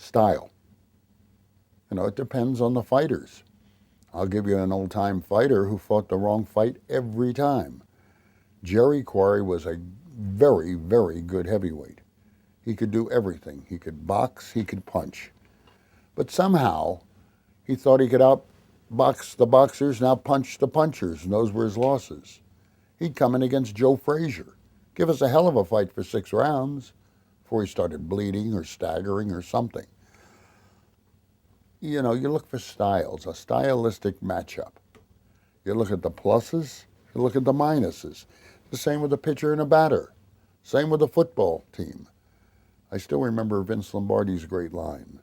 Style. It depends on the fighters. I'll give you an old-time fighter who fought the wrong fight every time. Jerry Quarry was a very, very good heavyweight. He could do everything. He could box, he could punch. But somehow, he thought he could outbox the boxers and outpunch the punchers, and those were his losses. He'd come in against Joe Frazier, give us a hell of a fight for 6 rounds before he started bleeding or staggering or something. You look for styles, a stylistic matchup. You look at the pluses, you look at the minuses. The same with a pitcher and a batter. Same with the football team. I still remember Vince Lombardi's great line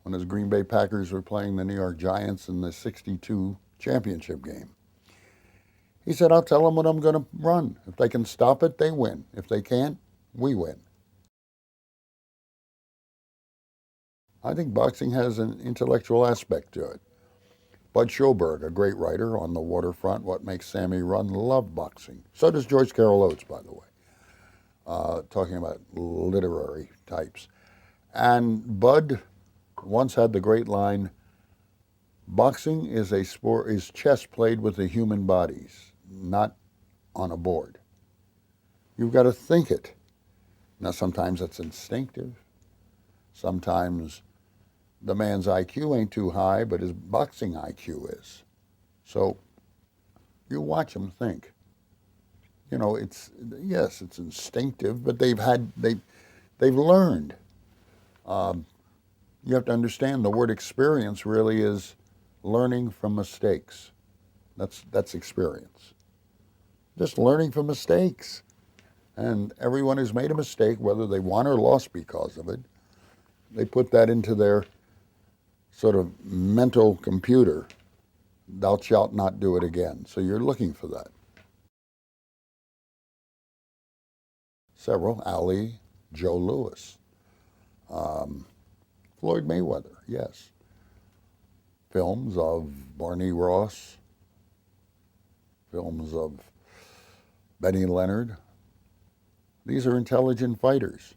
when his Green Bay Packers were playing the New York Giants in the '62 championship game. He said, I'll tell them what I'm going to run. If they can stop it, they win. If they can't, we win. I think boxing has an intellectual aspect to it. Bud Schoberg, a great writer on The Waterfront, What Makes Sammy Run, loved boxing. So does Joyce Carol Oates, by the way, talking about literary types. And Bud once had the great line, boxing is a sport, is chess played with the human bodies, not on a board. You've got to think it. Now, sometimes it's instinctive. Sometimes the man's IQ ain't too high, but his boxing IQ is. So you watch him think. It's instinctive, but they've learned. You have to understand the word experience really is learning from mistakes. That's experience. Just learning from mistakes. And everyone who's made a mistake, whether they won or lost because of it, they put that into their sort of mental computer. Thou shalt not do it again. So you're looking for that. Several. Ali, Joe Louis, Floyd Mayweather, yes. Films of Barney Ross, films of Benny Leonard. These are intelligent fighters.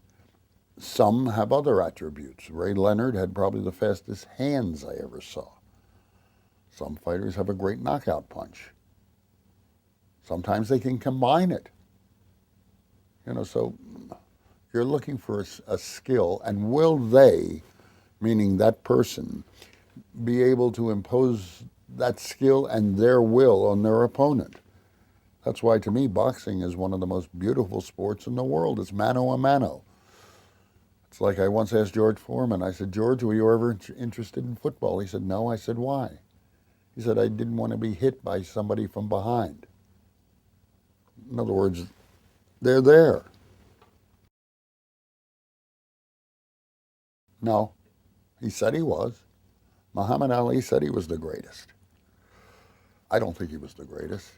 Some have other attributes. Ray Leonard had probably the fastest hands I ever saw. Some fighters have a great knockout punch. Sometimes they can combine it. So you're looking for a skill, and will they, meaning that person, be able to impose that skill and their will on their opponent? That's why, to me, boxing is one of the most beautiful sports in the world. It's mano a mano. It's like I once asked George Foreman, I said, George, were you ever interested in football? He said, no. I said, why? He said, I didn't want to be hit by somebody from behind. In other words, they're there. No, he said he was. Muhammad Ali said he was the greatest. I don't think he was the greatest.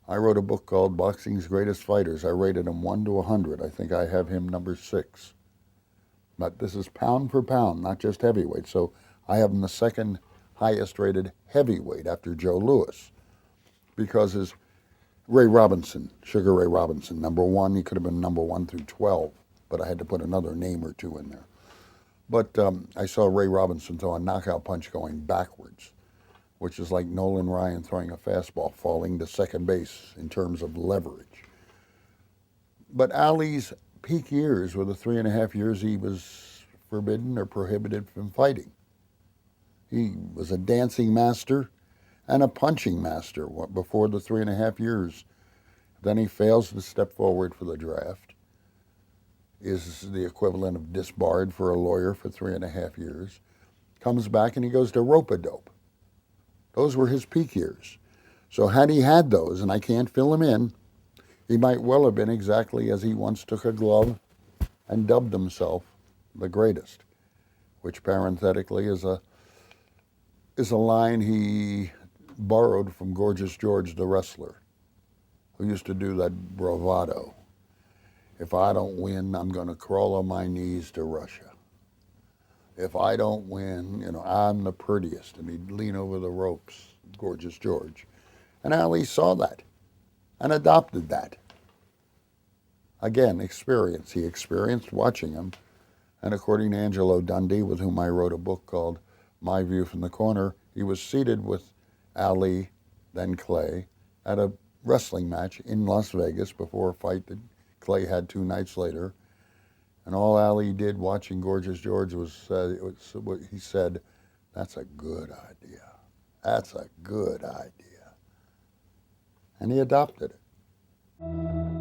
I wrote a book called Boxing's Greatest Fighters. I rated him 1 to 100. I think I have him number 6. But this is pound for pound, not just heavyweight. So I have him the second highest rated heavyweight after Joe Louis. Because his Ray Robinson, Sugar Ray Robinson, number 1. He could have been number 1 through 12, but I had to put another name or two in there. But I saw Ray Robinson throw a knockout punch going backwards, which is like Nolan Ryan throwing a fastball falling to second base in terms of leverage. But Ali's peak years were the 3.5 years he was forbidden or prohibited from fighting. He was a dancing master and a punching master before the 3.5 years. Then he fails to step forward for the draft, is the equivalent of disbarred for a lawyer for 3.5 years, comes back and he goes to rope-a-dope. Those were his peak years. So had he had those, and I can't fill him in, he might well have been exactly as he once took a glove and dubbed himself the greatest, which parenthetically is a line he borrowed from Gorgeous George the wrestler, who used to do that bravado. If I don't win, I'm going to crawl on my knees to Russia. If I don't win, I'm the prettiest. And he'd lean over the ropes, Gorgeous George. And Ali saw that and adopted that. Again, experience. He experienced watching him And according to Angelo Dundee, with whom I wrote a book called My View from the Corner, he was seated with Ali, then Clay, at a wrestling match in Las Vegas before a fight that Clay had 2 nights later. And all Ali did watching Gorgeous George was he said, "That's a good idea. That's a good idea." And he adopted it.